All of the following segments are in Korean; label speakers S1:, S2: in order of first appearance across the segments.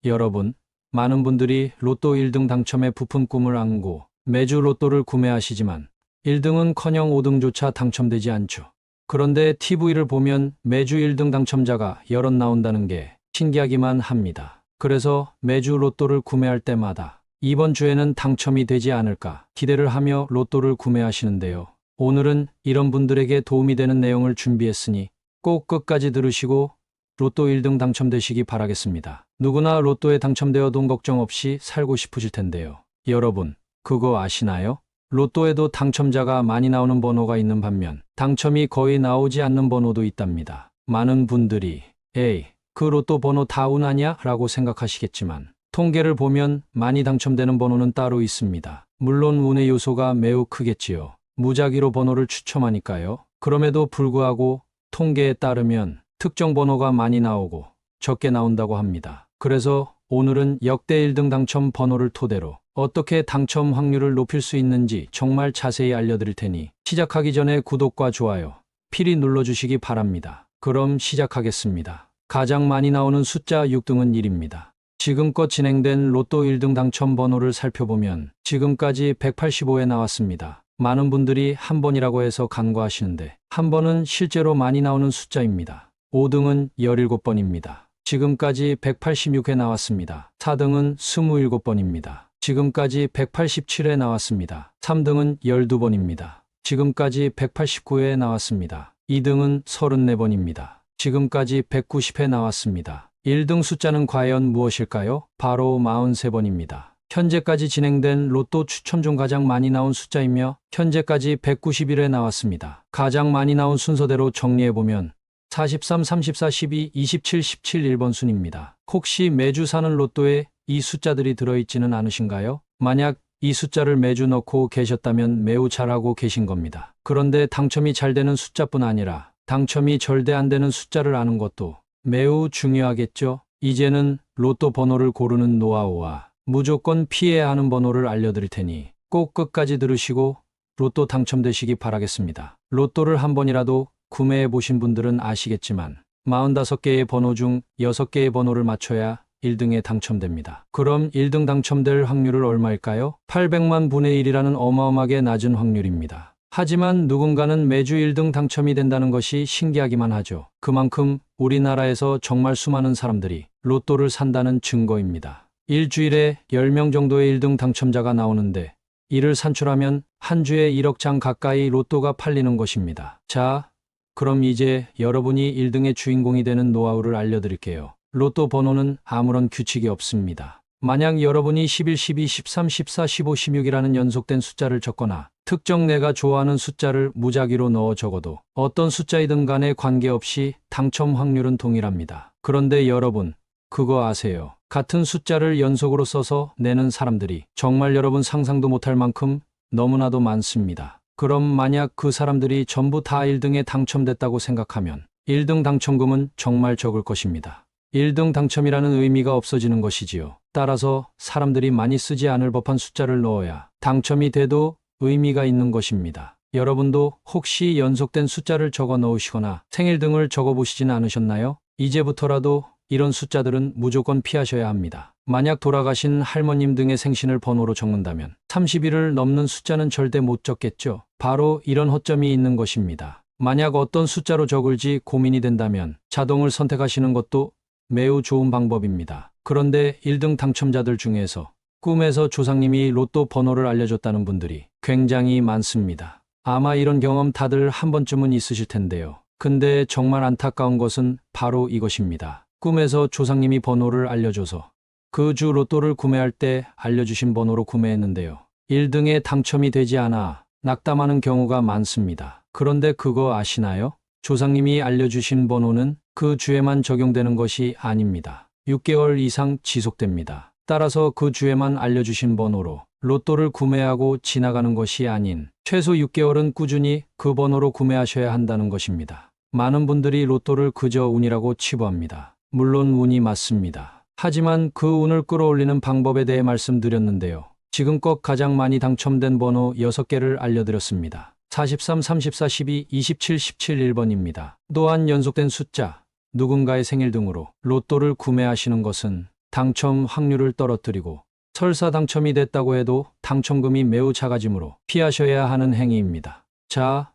S1: 여러분, 많은 분들이 로또 1등 당첨의 부푼 꿈을 안고 매주 로또를 구매하시지만 1등은커녕 5등조차 당첨되지 않죠. 그런데 TV를 보면 매주 1등 당첨자가 여럿 나온다는 게 신기하기만 합니다. 그래서 매주 로또를 구매할 때마다 이번 주에는 당첨이 되지 않을까 기대를 하며 로또를 구매하시는데요. 오늘은 이런 분들에게 도움이 되는 내용을 준비했으니 꼭 끝까지 들으시고 로또 1등 당첨되시기 바라겠습니다. 누구나 로또에 당첨되어 돈 걱정 없이 살고 싶으실 텐데요. 여러분, 그거 아시나요? 로또에도 당첨자가 많이 나오는 번호가 있는 반면 당첨이 거의 나오지 않는 번호도 있답니다. 많은 분들이 에이, 그 로또 번호 다 운 아냐? 라고 생각하시겠지만 통계를 보면 많이 당첨되는 번호는 따로 있습니다. 물론 운의 요소가 매우 크겠지요. 무작위로 번호를 추첨하니까요. 그럼에도 불구하고 통계에 따르면 특정 번호가 많이 나오고 적게 나온다고 합니다. 그래서 오늘은 역대 1등 당첨 번호를 토대로 어떻게 당첨 확률을 높일 수 있는지 정말 자세히 알려드릴 테니 시작하기 전에 구독과 좋아요 필히 눌러주시기 바랍니다. 그럼 시작하겠습니다. 가장 많이 나오는 숫자 6등은 1입니다. 지금껏 진행된 로또 1등 당첨 번호를 살펴보면 지금까지 185회 나왔습니다. 많은 분들이 한 번이라고 해서 간과하시는데 한 번은 실제로 많이 나오는 숫자입니다. 5등은 17번입니다. 지금까지 186회 나왔습니다. 4등은 27번입니다. 지금까지 187회 나왔습니다. 3등은 12번입니다. 지금까지 189회 나왔습니다. 2등은 34번입니다. 지금까지 190회 나왔습니다. 1등 숫자는 과연 무엇일까요? 바로 43번입니다. 현재까지 진행된 로또 추첨 중 가장 많이 나온 숫자이며 현재까지 191회 나왔습니다. 가장 많이 나온 순서대로 정리해보면 43, 34, 12, 27, 17, 1번 순입니다. 혹시 매주 사는 로또에 이 숫자들이 들어있지는 않으신가요? 만약 이 숫자를 매주 넣고 계셨다면 매우 잘하고 계신 겁니다. 그런데 당첨이 잘 되는 숫자뿐 아니라 당첨이 절대 안 되는 숫자를 아는 것도 매우 중요하겠죠? 이제는 로또 번호를 고르는 노하우와 무조건 피해야 하는 번호를 알려드릴 테니 꼭 끝까지 들으시고 로또 당첨되시기 바라겠습니다. 로또를 한 번이라도 구매해 보신 분들은 아시겠지만 45개의 번호 중 6개의 번호를 맞춰야 1등에 당첨됩니다. 그럼 1등 당첨될 확률은 얼마일까요? 800만 분의 1이라는 어마어마하게 낮은 확률입니다. 하지만 누군가는 매주 1등 당첨이 된다는 것이 신기하기만 하죠. 그만큼 우리나라에서 정말 수많은 사람들이 로또를 산다는 증거입니다. 일주일에 10명 정도의 1등 당첨자가 나오는데 이를 산출하면 한 주에 1억 장 가까이 로또가 팔리는 것입니다. 자, 그럼 이제 여러분이 1등의 주인공이 되는 노하우를 알려드릴게요. 로또 번호는 아무런 규칙이 없습니다. 만약 여러분이 11, 12, 13, 14, 15, 16이라는 연속된 숫자를 적거나 특정 내가 좋아하는 숫자를 무작위로 넣어 적어도 어떤 숫자이든 간에 관계없이 당첨 확률은 동일합니다. 그런데 여러분, 그거 아세요? 같은 숫자를 연속으로 써서 내는 사람들이 정말 여러분 상상도 못할 만큼 너무나도 많습니다. 그럼 만약 그 사람들이 전부 다 1등에 당첨됐다고 생각하면 1등 당첨금은 정말 적을 것입니다. 1등 당첨이라는 의미가 없어지는 것이지요. 따라서 사람들이 많이 쓰지 않을 법한 숫자를 넣어야 당첨이 돼도 의미가 있는 것입니다. 여러분도 혹시 연속된 숫자를 적어 넣으시거나 생일 등을 적어 보시지는 않으셨나요? 이제부터라도 이런 숫자들은 무조건 피하셔야 합니다. 만약 돌아가신 할머님 등의 생신을 번호로 적는다면 30일을 넘는 숫자는 절대 못 적겠죠. 바로 이런 허점이 있는 것입니다. 만약 어떤 숫자로 적을지 고민이 된다면 자동을 선택하시는 것도 매우 좋은 방법입니다. 그런데 1등 당첨자들 중에서 꿈에서 조상님이 로또 번호를 알려줬다는 분들이 굉장히 많습니다. 아마 이런 경험 다들 한 번쯤은 있으실 텐데요. 근데 정말 안타까운 것은 바로 이것입니다. 꿈에서 조상님이 번호를 알려줘서 그 주 로또를 구매할 때 알려주신 번호로 구매했는데요. 1등에 당첨이 되지 않아 낙담하는 경우가 많습니다. 그런데 그거 아시나요? 조상님이 알려주신 번호는 그 주에만 적용되는 것이 아닙니다. 6개월 이상 지속됩니다. 따라서 그 주에만 알려주신 번호로 로또를 구매하고 지나가는 것이 아닌 최소 6개월은 꾸준히 그 번호로 구매하셔야 한다는 것입니다. 많은 분들이 로또를 그저 운이라고 치부합니다. 물론 운이 맞습니다. 하지만 그 운을 끌어올리는 방법에 대해 말씀드렸는데요. 지금껏 가장 많이 당첨된 번호 6개를 알려드렸습니다. 43, 34, 12, 27, 17, 1번입니다. 또한 연속된 숫자, 누군가의 생일 등으로 로또를 구매하시는 것은 당첨 확률을 떨어뜨리고 설사 당첨이 됐다고 해도 당첨금이 매우 작아지므로 피하셔야 하는 행위입니다. 자,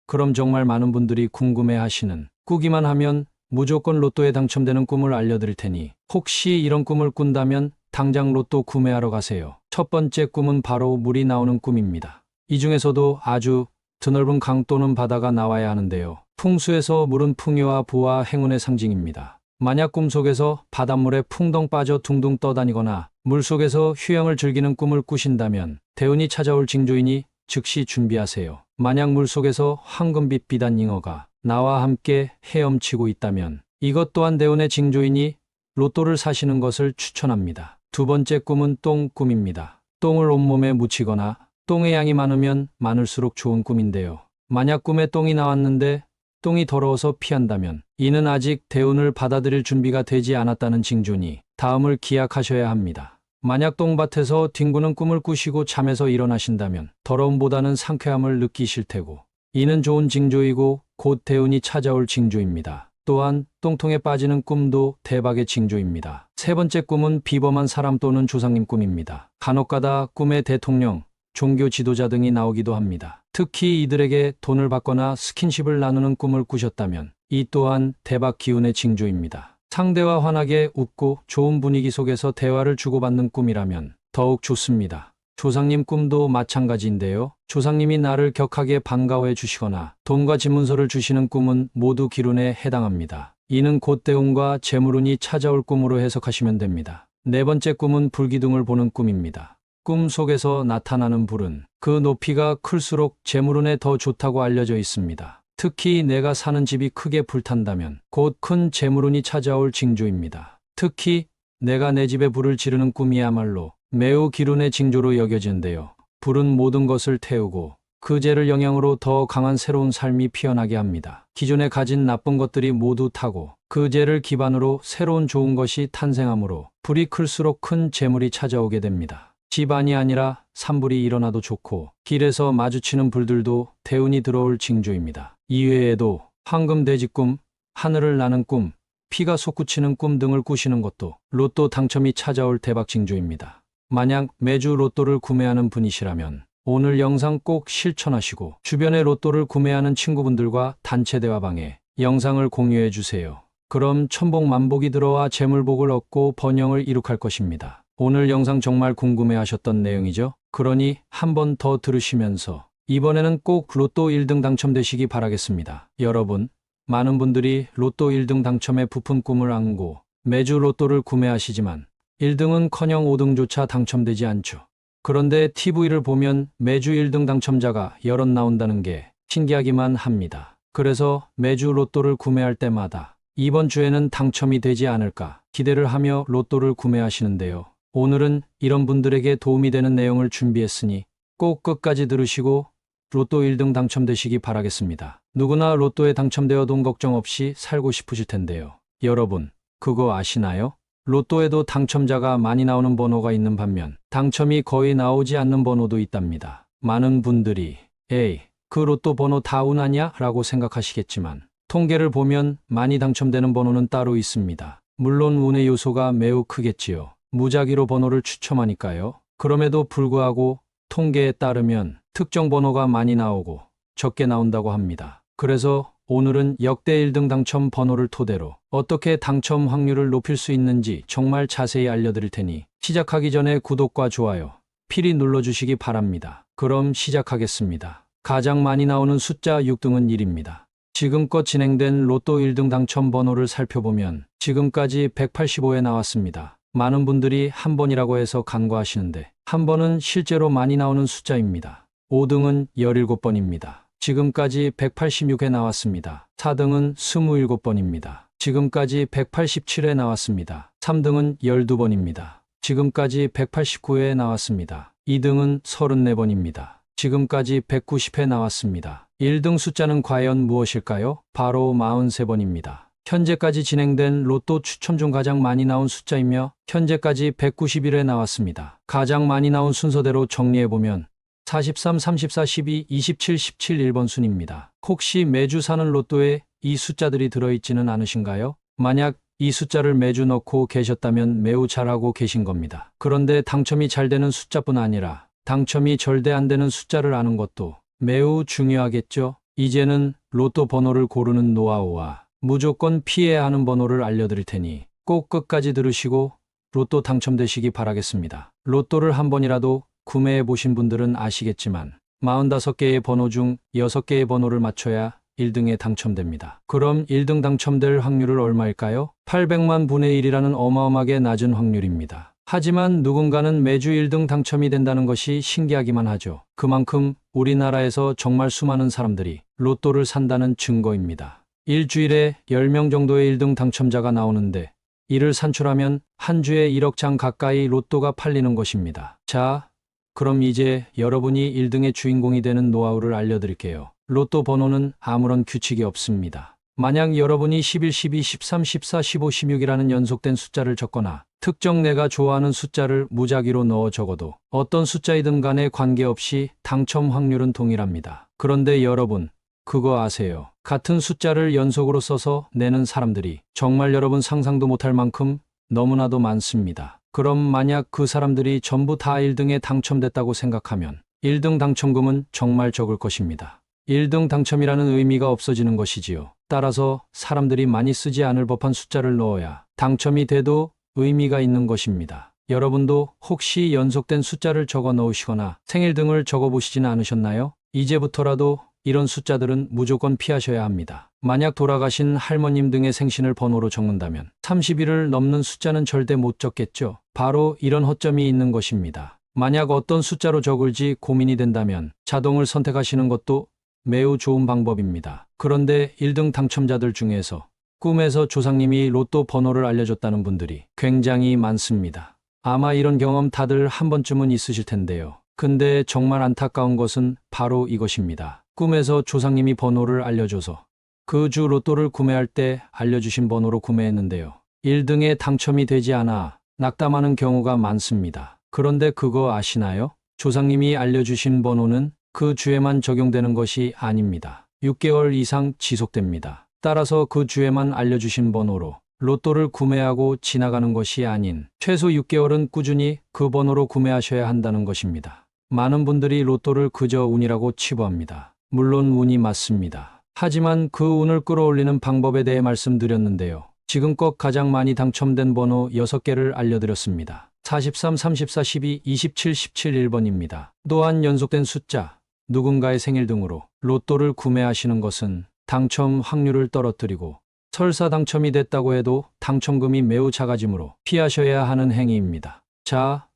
S1: 그럼 정말 많은 분들이 궁금해하시는 꾸기만 하면 무조건 로또에 당첨되는 꿈을 알려드릴 테니 혹시 이런 꿈을 꾼다면 당장 로또 구매하러 가세요. 첫 번째 꿈은 바로 물이 나오는 꿈입니다. 이 중에서도 아주 드넓은 강 또는 바다가 나와야 하는데요. 풍수에서 물은 풍요와 부와 행운의 상징입니다. 만약 꿈속에서 바닷물에 풍덩 빠져 둥둥 떠다니거나 물속에서 휴양을 즐기는 꿈을 꾸신다면 대운이 찾아올 징조이니 즉시 준비하세요. 만약 물속에서 황금빛 비단잉어가 나와 함께 헤엄치고 있다면 이것 또한 대운의 징조이니 로또를 사시는 것을 추천합니다. 두 번째 꿈은 똥 꿈입니다. 똥을 온몸에 묻히거나 똥의 양이 많으면 많을수록 좋은 꿈인데요. 만약 꿈에 똥이 나왔는데 똥이 더러워서 피한다면 이는 아직 대운을 받아들일 준비가 되지 않았다는 징조니 다음을 기약하셔야 합니다. 만약 똥밭에서 뒹구는 꿈을 꾸시고 잠에서 일어나신다면 더러움보다는 상쾌함을 느끼실 테고 이는 좋은 징조이고 곧 대운이 찾아올 징조입니다. 또한 똥통에 빠지는 꿈도 대박의 징조입니다. 세 번째 꿈은 비범한 사람 또는 조상님 꿈입니다. 간혹가다 꿈에 대통령, 종교 지도자 등이 나오기도 합니다. 특히 이들에게 돈을 받거나 스킨십을 나누는 꿈을 꾸셨다면 이 또한 대박 기운의 징조입니다. 상대와 환하게 웃고 좋은 분위기 속에서 대화를 주고받는 꿈이라면 더욱 좋습니다. 조상님 꿈도 마찬가지인데요. 조상님이 나를 격하게 반가워해 주시거나 돈과 집문서를 주시는 꿈은 모두 기운에 해당합니다. 이는 곧 대운과 재물운이 찾아올 꿈으로 해석하시면 됩니다. 네 번째 꿈은 불기둥을 보는 꿈입니다. 꿈 속에서 나타나는 불은 그 높이가 클수록 재물운에 더 좋다고 알려져 있습니다. 특히 내가 사는 집이 크게 불탄다면 곧 큰 재물운이 찾아올 징조입니다. 특히 내가 내 집에 불을 지르는 꿈이야말로 매우 기운의 징조로 여겨지는데요. 불은 모든 것을 태우고 그 재를 영향으로 더 강한 새로운 삶이 피어나게 합니다. 기존에 가진 나쁜 것들이 모두 타고 그 재를 기반으로 새로운 좋은 것이 탄생하므로 불이 클수록 큰 재물이 찾아오게 됩니다. 집안이 아니라 산불이 일어나도 좋고 길에서 마주치는 불들도 대운이 들어올 징조입니다. 이외에도 황금 돼지꿈, 하늘을 나는 꿈, 피가 솟구치는 꿈 등을 꾸시는 것도 로또 당첨이 찾아올 대박 징조입니다. 만약 매주 로또를 구매하는 분이시라면 오늘 영상 꼭 실천하시고 주변에 로또를 구매하는 친구분들과 단체 대화방에 영상을 공유해 주세요. 그럼 천복만복이 들어와 재물복을 얻고 번영을 이룩할 것입니다. 오늘 영상 정말 궁금해하셨던 내용이죠? 그러니 한 번 더 들으시면서 이번에는 꼭 로또 1등 당첨되시기 바라겠습니다. 여러분, 많은 분들이 로또 1등 당첨의 부푼 꿈을 안고 매주 로또를 구매하시지만 1등은커녕 5등조차 당첨되지 않죠. 그런데 TV를 보면 매주 1등 당첨자가 여럿 나온다는 게 신기하기만 합니다. 그래서 매주 로또를 구매할 때마다 이번 주에는 당첨이 되지 않을까 기대를 하며 로또를 구매하시는데요. 오늘은 이런 분들에게 도움이 되는 내용을 준비했으니 꼭 끝까지 들으시고 로또 1등 당첨되시기 바라겠습니다. 누구나 로또에 당첨되어 돈 걱정 없이 살고 싶으실 텐데요. 여러분, 그거 아시나요? 로또에도 당첨자가 많이 나오는 번호가 있는 반면 당첨이 거의 나오지 않는 번호도 있답니다. 많은 분들이 에이, 그 로또 번호 다 운 아냐? 라고 생각하시겠지만 통계를 보면 많이 당첨되는 번호는 따로 있습니다. 물론 운의 요소가 매우 크겠지요. 무작위로 번호를 추첨하니까요. 그럼에도 불구하고 통계에 따르면 특정 번호가 많이 나오고 적게 나온다고 합니다. 그래서 오늘은 역대 1등 당첨 번호를 토대로 어떻게 당첨 확률을 높일 수 있는지 정말 자세히 알려드릴 테니 시작하기 전에 구독과 좋아요 필히 눌러주시기 바랍니다. 그럼 시작하겠습니다. 가장 많이 나오는 숫자 6등은 1입니다. 지금껏 진행된 로또 1등 당첨 번호를 살펴보면 지금까지 185회 나왔습니다. 많은 분들이 한 번이라고 해서 간과하시는데 한 번은 실제로 많이 나오는 숫자입니다. 5등은 17번입니다. 지금까지 186회 나왔습니다. 4등은 27번입니다. 지금까지 187회 나왔습니다. 3등은 12번입니다. 지금까지 189회 나왔습니다. 2등은 34번입니다. 지금까지 190회 나왔습니다. 1등 숫자는 과연 무엇일까요? 바로 43번입니다. 현재까지 진행된 로또 추첨 중 가장 많이 나온 숫자이며 현재까지 191회 나왔습니다. 가장 많이 나온 순서대로 정리해보면 43, 34, 12, 27, 17, 1번 순입니다. 혹시 매주 사는 로또에 이 숫자들이 들어있지는 않으신가요? 만약 이 숫자를 매주 넣고 계셨다면 매우 잘하고 계신 겁니다. 그런데 당첨이 잘 되는 숫자뿐 아니라 당첨이 절대 안 되는 숫자를 아는 것도 매우 중요하겠죠? 이제는 로또 번호를 고르는 노하우와 무조건 피해야 하는 번호를 알려드릴 테니 꼭 끝까지 들으시고 로또 당첨되시기 바라겠습니다. 로또를 한 번이라도 구매해 보신 분들은 아시겠지만 45개의 번호 중 6개의 번호를 맞춰야 1등에 당첨됩니다. 그럼 1등 당첨될 확률은 얼마일까요? 800만 분의 1이라는 어마어마하게 낮은 확률입니다. 하지만 누군가는 매주 1등 당첨이 된다는 것이 신기하기만 하죠. 그만큼 우리나라에서 정말 수많은 사람들이 로또를 산다는 증거입니다. 일주일에 10명 정도의 1등 당첨자가 나오는데 이를 산출하면 한 주에 1억 장 가까이 로또가 팔리는 것입니다. 자, 그럼 이제 여러분이 1등의 주인공이 되는 노하우를 알려드릴게요. 로또 번호는 아무런 규칙이 없습니다. 만약 여러분이 11, 12, 13, 14, 15, 16이라는 연속된 숫자를 적거나 특정 내가 좋아하는 숫자를 무작위로 넣어 적어도 어떤 숫자이든 간에 관계없이 당첨 확률은 동일합니다. 그런데 여러분, 그거 아세요? 같은 숫자를 연속으로 써서 내는 사람들이 정말 여러분 상상도 못할 만큼 너무나도 많습니다. 그럼 만약 그 사람들이 전부 다 1등에 당첨됐다고 생각하면 1등 당첨금은 정말 적을 것입니다. 1등 당첨이라는 의미가 없어지는 것이지요. 따라서 사람들이 많이 쓰지 않을 법한 숫자를 넣어야 당첨이 돼도 의미가 있는 것입니다. 여러분도 혹시 연속된 숫자를 적어 넣으시거나 생일 등을 적어 보시지는 않으셨나요? 이제부터라도 이런 숫자들은 무조건 피하셔야 합니다. 만약 돌아가신 할머님 등의 생신을 번호로 적는다면 30일을 넘는 숫자는 절대 못 적겠죠. 바로 이런 허점이 있는 것입니다. 만약 어떤 숫자로 적을지 고민이 된다면 자동을 선택하시는 것도 매우 좋은 방법입니다. 그런데 1등 당첨자들 중에서 꿈에서 조상님이 로또 번호를 알려줬다는 분들이 굉장히 많습니다. 아마 이런 경험 다들 한 번쯤은 있으실 텐데요. 근데 정말 안타까운 것은 바로 이것입니다. 꿈에서 조상님이 번호를 알려줘서 그 주 로또를 구매할 때 알려주신 번호로 구매했는데요. 1등에 당첨이 되지 않아 낙담하는 경우가 많습니다. 그런데 그거 아시나요? 조상님이 알려주신 번호는 그 주에만 적용되는 것이 아닙니다. 6개월 이상 지속됩니다. 따라서 그 주에만 알려주신 번호로 로또를 구매하고 지나가는 것이 아닌 최소 6개월은 꾸준히 그 번호로 구매하셔야 한다는 것입니다. 많은 분들이 로또를 그저 운이라고 치부합니다. 물론 운이 맞습니다. 하지만 그 운을 끌어올리는 방법에 대해 말씀드렸는데요. 지금껏 가장 많이 당첨된 번호 6개를 알려드렸습니다. 43, 34, 12, 27, 17, 1번입니다. 또한 연속된 숫자, 누군가의 생일 등으로 로또를 구매하시는 것은 당첨 확률을 떨어뜨리고 설사 당첨이 됐다고 해도 당첨금이 매우 작아지므로 피하셔야 하는 행위입니다. 자,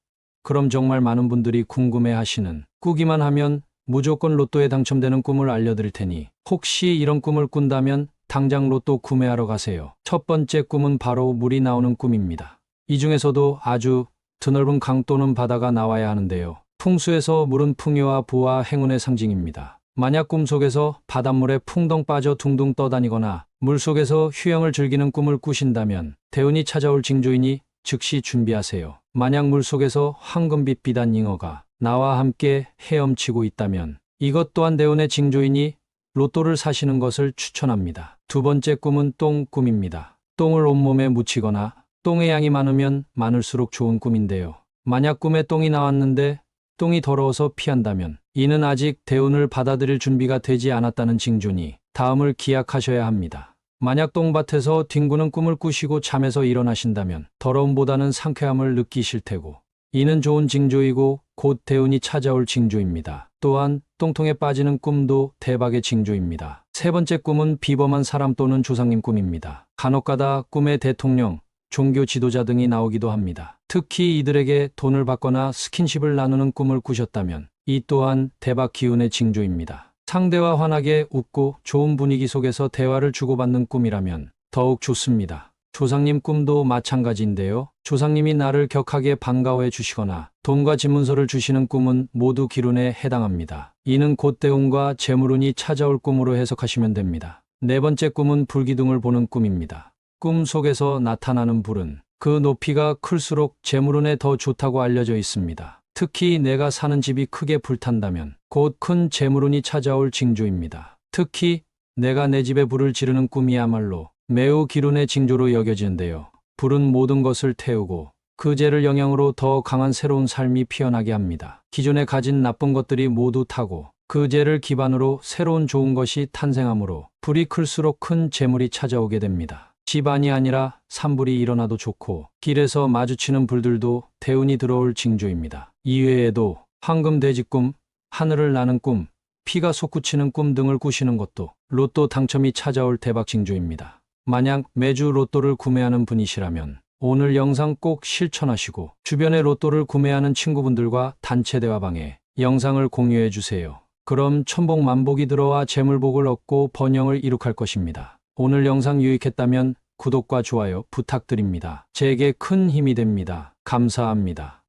S1: 그럼 정말 많은 분들이 궁금해하시는 꾸기만 하면 무조건 로또에 당첨되는 꿈을 알려드릴 테니 혹시 이런 꿈을 꾼다면 당장 로또 구매하러 가세요. 첫 번째 꿈은 바로 물이 나오는 꿈입니다. 이 중에서도 아주 드넓은 강 또는 바다가 나와야 하는데요. 풍수에서 물은 풍요와 부와 행운의 상징입니다. 만약 꿈속에서 바닷물에 풍덩 빠져 둥둥 떠다니거나 물속에서 휴양을 즐기는 꿈을 꾸신다면 대운이 찾아올 징조이니 즉시 준비하세요. 만약 물속에서 황금빛 비단 잉어가 나와 함께 헤엄치고 있다면 이것 또한 대운의 징조이니 로또를 사시는 것을 추천합니다. 두 번째 꿈은 똥 꿈입니다. 똥을 온몸에 묻히거나 똥의 양이 많으면 많을수록 좋은 꿈인데요. 만약 꿈에 똥이 나왔는데 똥이 더러워서 피한다면 이는 아직 대운을 받아들일 준비가 되지 않았다는 징조니 다음을 기약하셔야 합니다. 만약 똥밭에서 뒹구는 꿈을 꾸시고 잠에서 일어나신다면 더러움보다는 상쾌함을 느끼실 테고 이는 좋은 징조이고 곧 대운이 찾아올 징조입니다. 또한 똥통에 빠지는 꿈도 대박의 징조입니다. 세 번째 꿈은 비범한 사람 또는 조상님 꿈입니다. 간혹가다 꿈에 대통령, 종교 지도자 등이 나오기도 합니다. 특히 이들에게 돈을 받거나 스킨십을 나누는 꿈을 꾸셨다면 이 또한 대박 기운의 징조입니다. 상대와 환하게 웃고 좋은 분위기 속에서 대화를 주고받는 꿈이라면 더욱 좋습니다. 조상님 꿈도 마찬가지인데요. 조상님이 나를 격하게 반가워해 주시거나 돈과 집문서를 주시는 꿈은 모두 기운에 해당합니다. 이는 곧 대운과 재물운이 찾아올 꿈으로 해석하시면 됩니다. 네 번째 꿈은 불기둥을 보는 꿈입니다. 꿈 속에서 나타나는 불은 그 높이가 클수록 재물운에 더 좋다고 알려져 있습니다. 특히 내가 사는 집이 크게 불탄다면 곧 큰 재물운이 찾아올 징조입니다. 특히 내가 내 집에 불을 지르는 꿈이야말로 매우 기운의 징조로 여겨지는데요. 불은 모든 것을 태우고 그 재를 영향으로 더 강한 새로운 삶이 피어나게 합니다. 기존에 가진 나쁜 것들이 모두 타고 그 재를 기반으로 새로운 좋은 것이 탄생하므로 불이 클수록 큰 재물이 찾아오게 됩니다. 집안이 아니라 산불이 일어나도 좋고 길에서 마주치는 불들도 대운이 들어올 징조입니다. 이외에도 황금 돼지 꿈, 하늘을 나는 꿈, 피가 솟구치는 꿈 등을 꾸시는 것도 로또 당첨이 찾아올 대박 징조입니다. 만약 매주 로또를 구매하는 분이시라면 오늘 영상 꼭 실천하시고 주변에 로또를 구매하는 친구분들과 단체 대화방에 영상을 공유해 주세요. 그럼 천복만복이 들어와 재물복을 얻고 번영을 이룩할 것입니다. 오늘 영상 유익했다면 구독과 좋아요 부탁드립니다. 제게 큰 힘이 됩니다. 감사합니다.